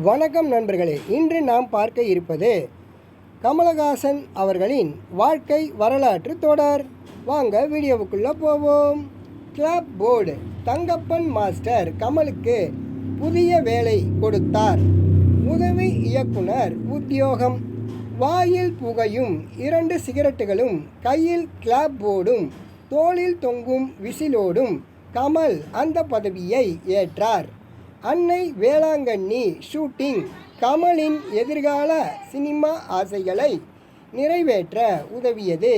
வணக்கம் நண்பர்களே, இன்று நாம் பார்க்க இருப்பது கமலஹாசன் அவர்களின் வாழ்க்கை வரலாற்று தொடர். வாங்க வீடியோவுக்குள்ளே போவோம். Clap board. தங்கப்பன் மாஸ்டர் கமலுக்கு புதிய வேலை கொடுத்தார். உதவி இயக்குனர் உத்தியோகம். வாயில் புகையும் 2 சிகரெட்டுகளும், கையில் கிளாப் போர்டும், தோளில் தொங்கும் விசிலோடும் கமல் அந்த பதவியை ஏற்றார். அன்னை வேளாங்கண்ணி ஷூட்டிங் கமலின் எதிர்கால சினிமா ஆசைகளை நிறைவேற்ற உதவியது.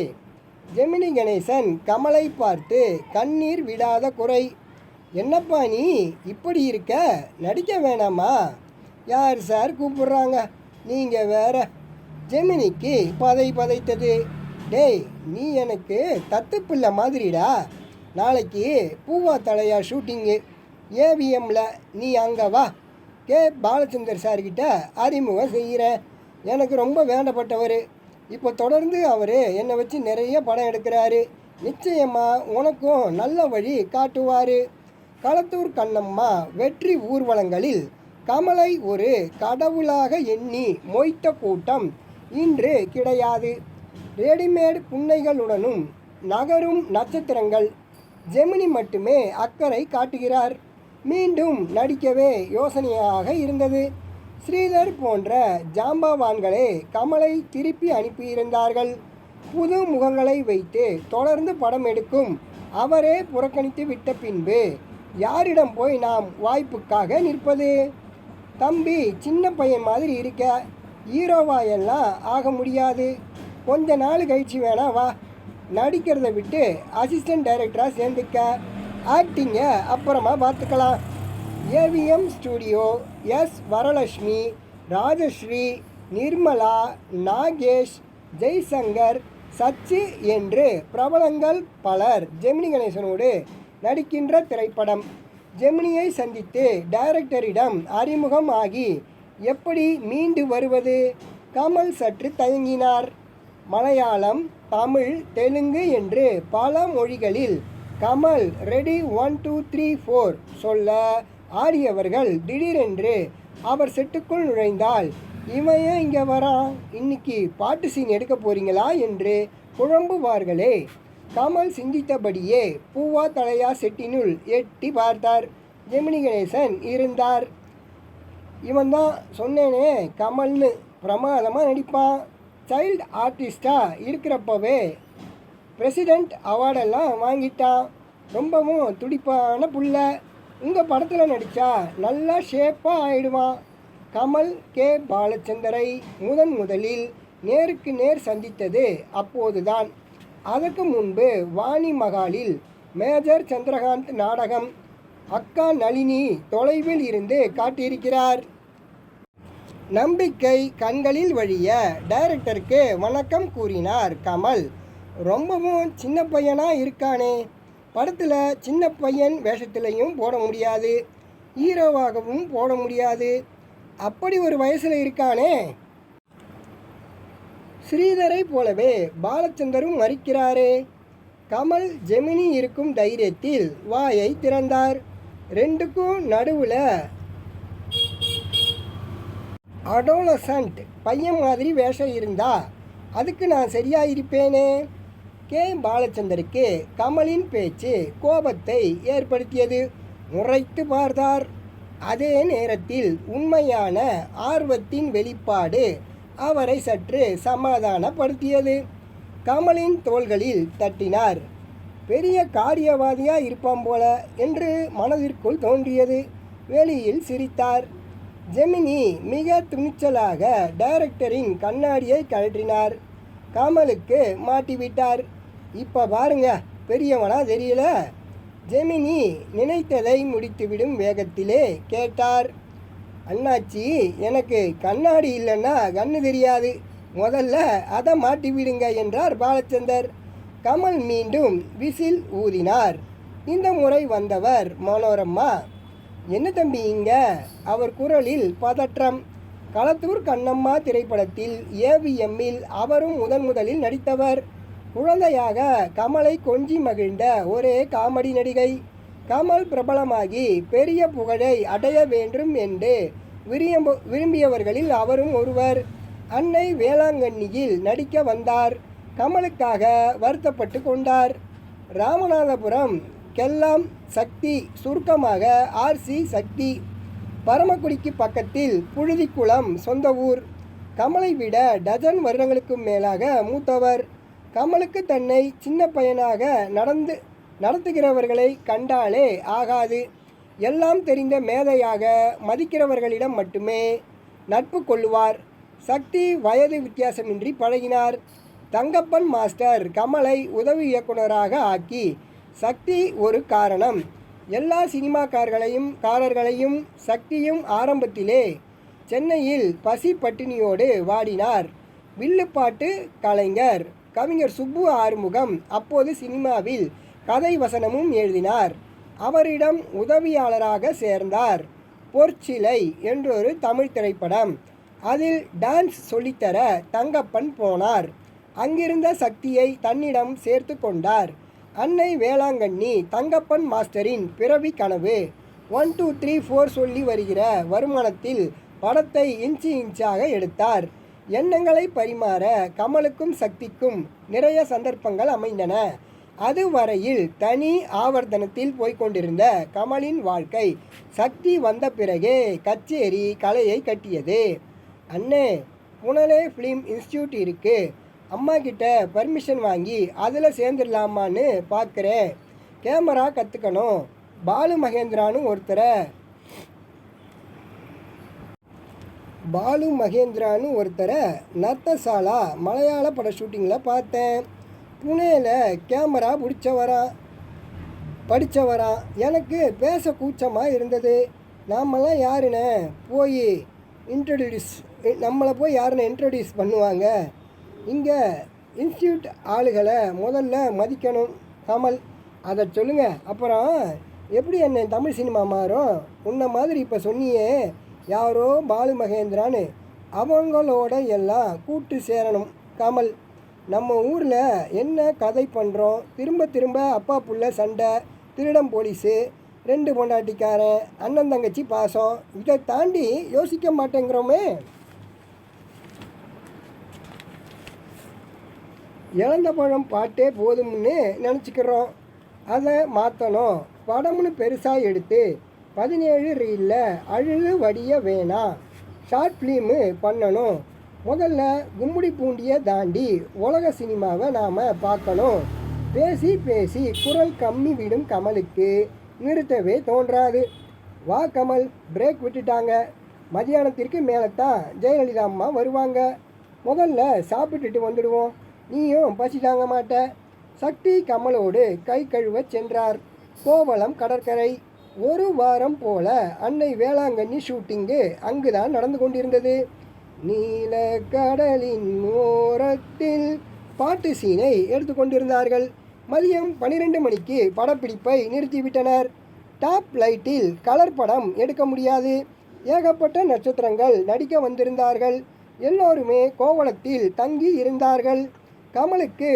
ஜெமினி கணேசன் கமலை பார்த்து கண்ணீர் விடாத குறை. என்னப்பா நீ இப்படி இருக்க, நடிக்க வேணாமா? யார் சார் கூப்பிடுறாங்க, நீங்கள் வேற. ஜெமினிக்கு பதைத்தது. டேய், நீ எனக்கு தத்து பிள்ளை மாதிரிடா. நாளைக்கு பூவா தலையா ஷூட்டிங்கு ஏவிஎம்ல, நீ அங்கே வா. கே பாலச்சந்தர் சார்கிட்ட அறிமுகம் செய்கிறேன். எனக்கு ரொம்ப வேண்டப்பட்டவர். இப்போ தொடர்ந்து அவர் என்னை வச்சு நிறைய படம் எடுக்கிறாரு. நிச்சயமாக உனக்கும் நல்ல வழி காட்டுவார். களத்தூர் கண்ணம்மா வெற்றி ஊர்வலங்களில் கமலை ஒரு கடவுளாக எண்ணி மொய்த்த கூட்டம் இன்று கிடையாது. ரெடிமேட் புன்னைகளுடனும் நகரும் நட்சத்திரங்கள். ஜெமினி மட்டுமே அக்கறை காட்டுகிறார். மீண்டும் நடிக்கவே யோசனையாக இருந்தது. ஸ்ரீதர் போன்ற ஜாம்பவான்களே கமலை திருப்பி அனுப்பியிருந்தார்கள். புது முகங்களை வைத்து தொடர்ந்து படம் எடுக்கும் அவரே புறக்கணித்து விட்ட பின்பு யாரிடம் போய் நாம் வாய்ப்புக்காக நிற்பது? தம்பி, சின்ன பையன் மாதிரி இருக்க, ஹீரோவாயெல்லாம் ஆக முடியாது. கொஞ்ச நாள் கழிச்சு வேணா வா. நடிக்கிறத விட்டு அசிஸ்டன்ட் டைரக்டராக சேர்ந்துக்க. ஆக்டிங்கை அப்புறமா பார்த்துக்கலாம். ஏவிஎம் ஸ்டுடியோ. எஸ் வரலட்சுமி, ராஜஸ்ரீ, நிர்மலா, நாகேஷ், ஜெய்சங்கர், சச்சி என்று பிரபலங்கள் பலர் ஜெமினி கணேசனோடு நடிக்கின்ற திரைப்படம். ஜெமினியை சந்தித்து டைரக்டரிடம் அறிமுகம் ஆகி எப்படி மீண்டு வருவது? கமல் சற்று தயங்கினார். மலையாளம், தமிழ், தெலுங்கு என்று பல மொழிகளில் கமல் ரெடி 1 2 3 4 சொல்ல ஆடியவர்கள் திடீரென்று அவர் செட்டுக்குள் நுழைந்தால், இவன் ஏன் இங்கே வரான், இன்னைக்கு பாட்டு சீன் எடுக்க போறீங்களா என்று குழம்புவார்களே. கமல் சிந்தித்தபடியே பூவா தலையா செட்டினுள் எட்டி பார்த்தார். ஜெமினி கணேசன் இருந்தார். இவன் தான் சொன்னேனே கமல்னு, பிரமாதமாக நடிப்பான். சைல்டு ஆர்டிஸ்டாக இருக்கிறப்பவே பிரசிடெண்ட் அவார்டெல்லாம் வாங்கிட்டான். ரொம்பவும் துடிப்பான புள்ள. உங்கள் படத்தில் நடித்தா நல்லா ஷேப்பாக ஆயிடுவான். கமல் கே பாலச்சந்தரை முதலில் நேருக்கு நேர் சந்தித்தது அப்போதுதான். அதற்கு முன்பு வாணி மகாலில் மேஜர் சந்திரகாந்த் நாடகம் அக்கா நளினி தொலைவில் இருந்து காட்டியிருக்கிறார். நம்பிக்கை கண்களில் வழிய டைரக்டருக்கு வணக்கம் கூறினார் கமல். ரொம்பவும் சின்ன பையனாக இருக்கானே, படத்தில் சின்ன பையன் வேஷத்துலையும் போட முடியாது, ஹீரோவாகவும் போட முடியாது, அப்படி ஒரு வயசில் இருக்கானே. ஸ்ரீதரை போலவே பாலச்சந்தரும் மறிக்கிறாரே. கமல் ஜெமினி இருக்கும் தைரியத்தில் வாயை திறந்தார். ரெண்டுக்கும் நடுவில் அடோலசன்ட் பையன் மாதிரி வேஷம் இருந்தா அதுக்கு நான் சரியாக இருப்பேனே. கே பாலச்சந்தருக்கு கமலின் பேச்சு கோபத்தை ஏற்படுத்தியது. முறைத்து பார்த்தார். அதே நேரத்தில் உண்மையான ஆர்வத்தின் வெளிப்பாடு அவரை சற்று சமாதானப்படுத்தியது. கமலின் தோள்களில் தட்டினார். பெரிய காரியவாதியாக இருப்பான் போல என்று மனதிற்குள் தோன்றியது. வெளியில் சிரித்தார். ஜெமினி மிக துணிச்சலாக டைரக்டரின் கண்ணாடியை கழற்றினார். கமலுக்கு மாட்டிவிட்டார். இப்போ பாருங்க, பெரியவனா தெரியல? ஜெமினி நினைத்ததை முடித்துவிடும் வேகத்திலே கேட்டார். அண்ணாச்சி, எனக்கு கண்ணாடி இல்லைன்னா கண்ணு தெரியாது, முதல்ல அதை மாட்டிவிடுங்க என்றார் பாலச்சந்தர். கமல் மீண்டும் விசில் ஊதினார். இந்த முறை வந்தவர் மனோரமா. என்ன தம்பி இங்க? அவர் குரலில் பதற்றம். களத்தூர் கண்ணம்மா திரைப்படத்தில் ஏவிஎம்மில் அவரும் முதலில் நடித்தவர். குழந்தையாக கமலை கொஞ்சி மகிழ்ந்த ஒரே காமெடி நடிகை. கமல் பிரபலமாகி பெரிய புகழை அடைய வேண்டும் என்று விரும்பியவர்களில் அவரும் ஒருவர். அன்னை வேளாங்கண்ணியில் நடிக்க வந்தார். கமலுக்காக வருத்தப்பட்டு கொண்டார். ராமநாதபுரம் கெல்லாம் சக்தி, சுருக்கமாக ஆர்சி சக்தி. பரமக்குடிக்கு பக்கத்தில் புழுதிக்குளம் சொந்த ஊர். கமலை விட டஜன் வருடங்களுக்கு மேலாக மூத்தவர். கமலுக்கு தன்னை சின்ன பையனாக நடத்துகிறவர்களை கண்டாலே ஆகாது. எல்லாம் தெரிந்த மேதையாக மதிக்கிறவர்களிடம் மட்டுமே நட்பு கொள்ளுவார். சக்தி வயது வித்தியாசமின்றி பழகினார். தங்கப்பன் மாஸ்டர் கமலை உதவி இயக்குனராக ஆக்கி சக்தி ஒரு காரணம். எல்லா சினிமாக்காரர்களையும் சக்தியும் ஆரம்பத்திலே சென்னையில் பசி பட்டினியோடு வாடினார். வில்லுப்பாட்டு கலைஞர் கவிஞர் சுப்பு ஆறுமுகம் அப்போது சினிமாவில் கதை வசனமும் எழுதினார். அவரிடம் உதவியாளராக சேர்ந்தார். பொற்சிலை என்றொரு தமிழ் திரைப்படம். அதில் டான்ஸ் சொல்லித்தர தங்கப்பன் போனார். அங்கிருந்த சக்தியை தன்னிடம் சேர்த்து கொண்டார். அன்னை வேளாங்கண்ணி தங்கப்பன் மாஸ்டரின் பிறவி கனவு. 1 2 3 4 சொல்லி வருகிற வருமானத்தில் படத்தை இன்ச்சாக எடுத்தார். எண்ணங்களை பரிமாற கமலுக்கும் சக்திக்கும் நிறைய சந்தர்ப்பங்கள் அமைந்தன. அதுவரையில் தனி ஆவர்த்தனத்தில் போய்கொண்டிருந்த கமலின் வாழ்க்கை சக்தி வந்த பிறகே கச்சேரி கலையை கட்டியது. அண்ணே, புனலே ஃபிலிம் இன்ஸ்டியூட் இருக்குது, அம்மா கிட்ட பர்மிஷன் வாங்கி அதில் சேர்ந்துடலாமான்னு பார்க்குறேன். கேமரா கற்றுக்கணும். பாலு மகேந்திரான்னு ஒருத்தரை நர்த்தசாலா மலையாள பட ஷூட்டிங்கில் பார்த்தேன். புனேயில் கேமரா படித்தவரா. எனக்கு பேச கூச்சமாக இருந்தது. நாமெல்லாம் யாருன்னு போய் நம்மளை போய் யாருன்னு இன்ட்ரடியூஸ் பண்ணுவாங்க? இங்கே இன்ஸ்டியூட் ஆளுகளை முதல்ல மதிக்கணும். கமல், அதை சொல்லுங்கள். அப்புறம் எப்படி என்ன தமிழ் சினிமா மாறும்? உன்ன மாதிரி இப்போ சொன்னியே யாரோ பாலு மகேந்திரான்னு, அவங்களோட எல்லாம் கூட்டு சேரணும். கமல், நம்ம ஊரில் என்ன கதை பண்ணுறோம்? திரும்ப அப்பா புள்ள சண்டை, திருடம் போலீஸு, 2 பொண்டாட்டிக்காரன், அண்ணன் தங்கச்சி பாசம். இதை தாண்டி யோசிக்க மாட்டேங்கிறோமே. இழந்த பழம் பாட்டே போதும்னு நினச்சிக்கிறோம். அதை மாற்றணும். படம்னு பெருசாக எடுத்து 17 ரீலில் அழுது வடிய வேணாம். ஷார்ட் ஃபிலிமு பண்ணணும். முதல்ல கும்முடி பூண்டியை தாண்டி உலக சினிமாவை நாம் பார்க்கணும். பேசி குரல் கம்மி விடும் கமலுக்கு நிறுத்தவே தோன்றாது. வா கமல், பிரேக் விட்டுட்டாங்க. மதியானத்திற்கு மேலே தான் ஜெயலலிதா அம்மா வருவாங்க. முதல்ல சாப்பிட்டுட்டு வந்துடுவோம். நீயும் பசி தாங்க மாட்ட. சக்தி கமலோடு கை கழுவ சென்றார். கோவளம் கடற்கரை. 1 வாரம் போல அன்னை வேளாங்கண்ணி ஷூட்டிங்கு அங்குதான் நடந்து கொண்டிருந்தது. நீல கடலின் ஓரத்தில் பாட்டு சீனை எடுத்துக்கொண்டிருந்தார்கள். மதியம் 12 மணிக்கு படப்பிடிப்பை நிறுத்திவிட்டனர். டாப் லைட்டில் கலர் படம் எடுக்க முடியாது. ஏகப்பட்ட நட்சத்திரங்கள் நடிக்க வந்திருந்தார்கள். எல்லோருமே கோவளத்தில் தங்கி இருந்தார்கள். கமலுக்கு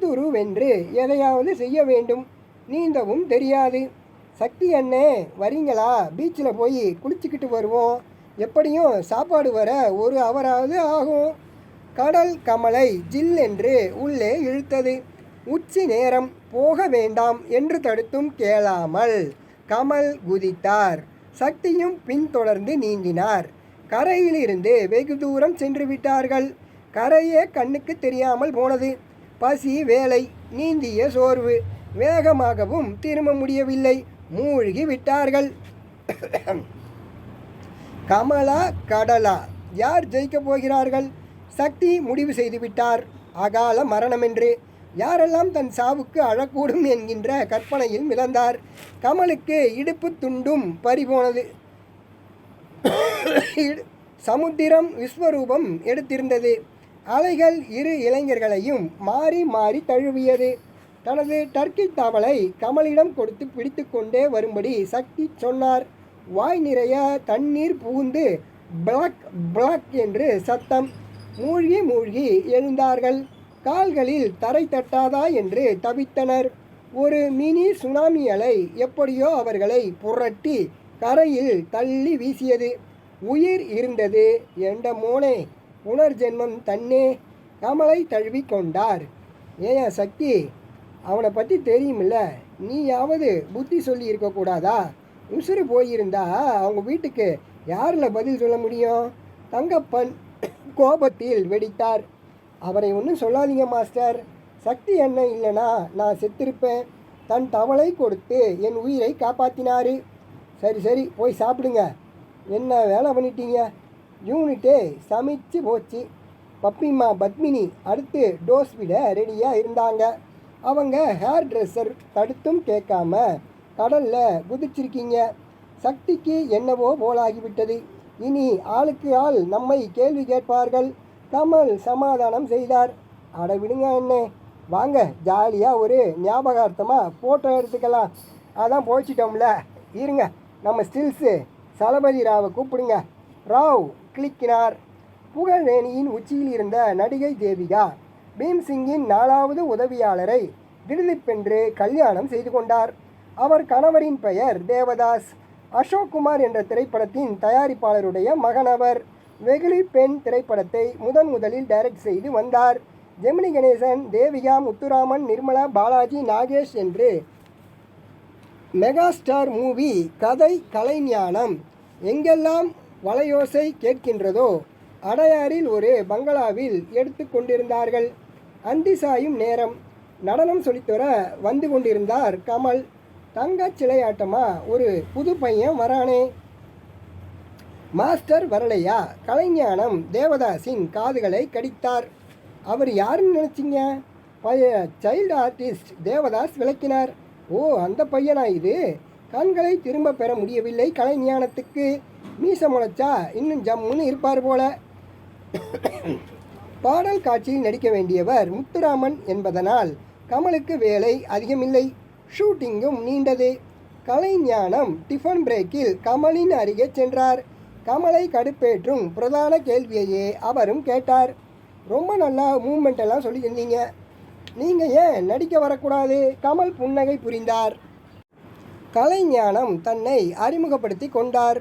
துருவென்று எதையாவது செய்ய வேண்டும். நீந்தவும் தெரியாது. சக்தி அண்ணே, வரீங்களா? பீச்சில் போய் குளிச்சுக்கிட்டு வருவோம். எப்படியும் சாப்பாடு வர 1 ஹவராவது ஆகும். கடல் கமலை ஜில் என்று உள்ளே இழுத்தது. உச்சி நேரம், போக வேண்டாம் என்று தடுத்தும் கேளாமல் கமல் குதித்தார். சக்தியும் பின்தொடர்ந்து நீந்தினார். கரையிலிருந்து வெகு தூரம் சென்று விட்டார்கள். கரையே கண்ணுக்கு தெரியாமல் போனது. பசி, வேலை, நீந்திய சோர்வு. வேகமாகவும் திரும்ப முடியவில்லை. மூழ்கி விட்டார்கள். கமலா கடலா, யார் ஜெயிக்கப் போகிறார்கள்? சக்தி முடிவு செய்து விட்டார். அகால மரணமென்று. யாரெல்லாம் தன் சாவுக்கு அழக்கூடும் என்கின்ற கற்பனையில் மிதந்தார். கமலுக்கு இடுப்பு துண்டும் பறிபோனது. சமுத்திரம் விஸ்வரூபம் எடுத்திருந்தது. அலைகள் 2 இளைஞர்களையும் மாறி தழுவியது. தனது டர்க்கி தவளை கமலிடம் கொடுத்து பிடித்து கொண்டே வரும்படி சக்தி சொன்னார். வாய் நிறைய தண்ணீர் புகுந்து பிளாக் என்று சத்தம். மூழ்கி எழுந்தார்கள். கால்களில் தரை தட்டாதா என்று தவித்தனர். ஒரு மினி சுனாமி அலை எப்படியோ அவர்களை புரட்டி கரையில் தள்ளி வீசியது. உயிர் இருந்தது என்ற மோனே புனர்ஜென்மம் தன்னே கமலை தழுவி கொண்டார். ஏன் சக்தி, அவனை பற்றி தெரியுமில்ல, நீயாவது புத்தி சொல்லி இருக்கக்கூடாதா? உசுறு போயிருந்தா அவங்க வீட்டுக்கு யாரில் பதில் சொல்ல முடியும்? தங்கப்பன் கோபத்தில் வெடித்தார். அவரை ஒன்றும் சொல்லாதீங்க மாஸ்டர். சக்தி என்ன இல்லைனா நான் செத்திருப்பேன். தன் தவளை கொடுத்து என் உயிரை காப்பாற்றினாரு. சரி சரி, போய் சாப்பிடுங்க. என்ன வேலை பண்ணிட்டீங்க? யூனிட்டே சமைச்சு போச்சு. பப்பிம்மா பத்மினி அடுத்து டோஸ் விட ரெடியாக இருந்தாங்க. அவங்க ஹேர் ட்ரெஸ்ஸர் தடுத்தும் கேட்காம கடலில் குதிச்சிருக்கீங்க. சக்திக்கு என்னவோ போலாகிவிட்டது. இனி ஆளுக்கு ஆள் நம்மை கேள்வி கேட்பார்கள். கமல் சமாதானம் செய்தார். அட விடுங்க அண்ணே, வாங்க ஜாலியாக ஒரு ஞாபகார்த்தமாக ஃபோட்டோ எடுத்துக்கலாம். அதான் போய்ச்சிட்டோம்ல, இருங்க நம்ம ஸ்டில்ஸு சலபதி ராவை கூப்பிடுங்க. ராவ் கிளிக்கினார். புகழேணியின் உச்சியில் இருந்த நடிகை தேவிகா பீம்சிங்கின் 4வது உதவியாளரை திடுதிப்பென்று கல்யாணம் செய்து கொண்டார். அவர் கணவரின் பெயர் தேவதாஸ். அசோக் குமார் என்ற திரைப்படத்தின் தயாரிப்பாளருடைய மகனவர். வெகுளி பெண் திரைப்படத்தை முதலில் டைரக்ட் செய்து வந்தார். ஜெமினி கணேசன், தேவிகா, முத்துராமன், நிர்மலா, பாலாஜி, நாகேஷ் என்று மெகாஸ்டார் மூவி கதை கலைஞானம். எங்கெல்லாம் வலையோசை கேட்கின்றதோ அடையாறில் ஒரு பங்களாவில் எடுத்து கொண்டிருந்தார்கள். அந்தி சாயும் நேரம். நடனம் சொல்லித்தர வந்து கொண்டிருந்தார் கமல். தங்கச் சிலையாட்டமாக ஒரு புது பையன் வரானே, மாஸ்டர் வரலையா? கலைஞானம் தேவதாஸின் காதுகளை கடித்தார். அவர் யாருன்னு நினச்சிங்க? சைல்டு ஆர்டிஸ்ட் தேவதாஸ் விளக்கினார். ஓ, அந்த பையனா இது? கண்களை திரும்ப பெற முடியவில்லை கலைஞானத்துக்கு. மீச முளைச்சா இன்னும் ஜம்முன்னு இருப்பார் போல. பாடல் காட்சியில் நடிக்க வேண்டியவர் முத்துராமன் என்பதனால் கமலுக்கு வேலை அதிகமில்லை. ஷூட்டிங்கும் நீண்டது. கலைஞானம் டிஃபன் பிரேக்கில் கமலின் அருகே சென்றார். கமலை கடுப்பேற்றும் பிரதான கேள்வியையே அவரும் கேட்டார். ரொம்ப நல்லா மூமெண்ட் எல்லாம் சொல்லியிருந்தீங்க, நீங்கள் ஏன் நடிக்க வரக்கூடாது? கமல் புன்னகை புரிந்தார். கலைஞானம் தன்னை அறிமுகப்படுத்தி கொண்டார்.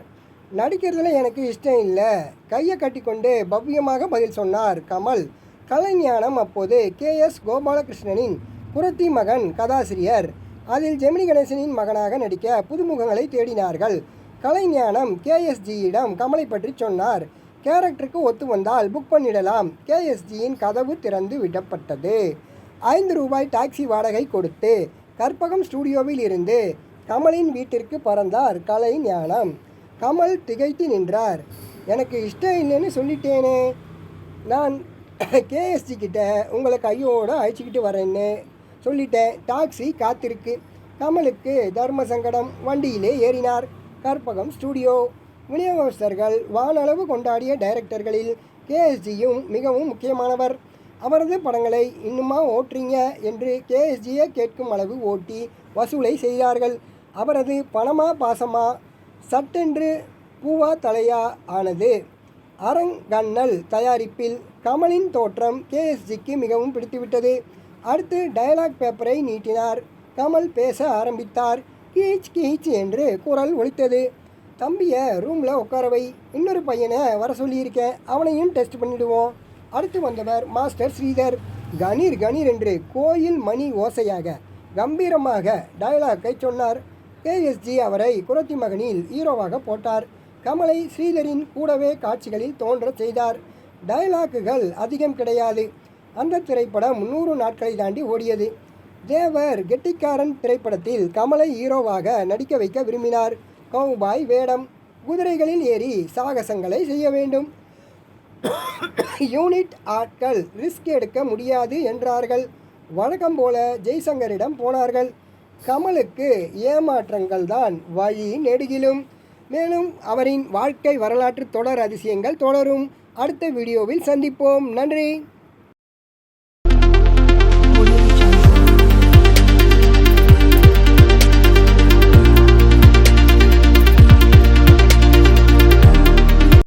நடிக்கிறதுல எனக்கு இஷ்டம் இல்லை, கையை கட்டி கொண்டு பவ்யமாக பதில் சொன்னார் கமல். கலைஞானம் அப்போது KS கோபாலகிருஷ்ணனின் புரத்தி மகன் கதாசிரியர். அதில் ஜெமினி கணேசனின் மகனாக நடிக்க புதுமுகங்களை தேடினார்கள். கலைஞானம் KSGயிடம் கமலை பற்றி சொன்னார். கேரக்டருக்கு ஒத்து வந்தால் புக் பண்ணிடலாம். KSGயின் கதவு திறந்து விடப்பட்டது. 5 ரூபாய் டாக்ஸி வாடகை கொடுத்து கற்பகம் ஸ்டூடியோவில் இருந்து கமலின் வீட்டிற்கு பறந்தார் கலைஞானம். கமல் திகைத்து நின்றார். எனக்கு இஷ்டம் இல்லைன்னு சொல்லிட்டேனே, நான் KSG கிட்ட உங்களை கையோடு அழைச்சிக்கிட்டு வரேன்னு சொல்லிட்டேன். டாக்ஸி காத்திருக்கு. கமலுக்கு தர்ம சங்கடம். வண்டியிலே ஏறினார். கற்பகம் ஸ்டூடியோ. விநியோகஸ்தர்கள் வானளவு கொண்டாடிய டைரக்டர்களில் KSGயும் மிகவும் முக்கியமானவர். அவரது படங்களை இன்னுமா ஓட்டுறீங்க என்று KSGயை கேட்கும் அளவு ஓட்டி வசூலை செய்தார்கள். அவரது பணமா பாசமா சட்டென்று பூவா தலையா ஆனது. அரங்கண்ணல் தயாரிப்பில் கமலின் தோற்றம் KSGக்கு மிகவும் பிடித்துவிட்டது. அடுத்து டயலாக் பேப்பரை நீட்டினார். கமல் பேச ஆரம்பித்தார். கீச் கீச் என்று குரல் ஒலித்தது. தம்பியை ரூமில் உட்கார வை, இன்னொரு பையனை வர சொல்லியிருக்கேன், அவனையும் டெஸ்ட் பண்ணிவிடுவோம். அடுத்து வந்தவர் மாஸ்டர் ஸ்ரீதர். கணீர் கணீர் என்று கோயில் மணி ஓசையாக கம்பீரமாக டயலாக்கை சொன்னார். KSG அவரை குரத்தி மகனில் ஹீரோவாக போட்டார். கமலை ஸ்ரீதரின் கூடவே காட்சிகளில் தோன்ற செய்தார். டயலாக்குகள் அதிகம் கிடையாது. அந்த திரைப்படம் 100 நாட்களை தாண்டி ஓடியது. தேவர் கெட்டிக்காரன் திரைப்படத்தில் கமலை ஹீரோவாக நடிக்க வைக்க விரும்பினார். கவுபாய் வேடம், குதிரைகளில் ஏறி சாகசங்களை செய்ய வேண்டும். யூனிட் ஆட்கள் ரிஸ்க் எடுக்க முடியாது என்றார்கள். வழக்கம் போல ஜெய்சங்கரிடம் போனார்கள். கமலுக்கு ஏமாற்றங்கள் தான் வழி நெடுகிலும். மேலும் அவரின் வாழ்க்கை வரலாற்று தொடர் அதிசயங்கள் தொடரும். அடுத்த வீடியோவில் சந்திப்போம். நன்றி.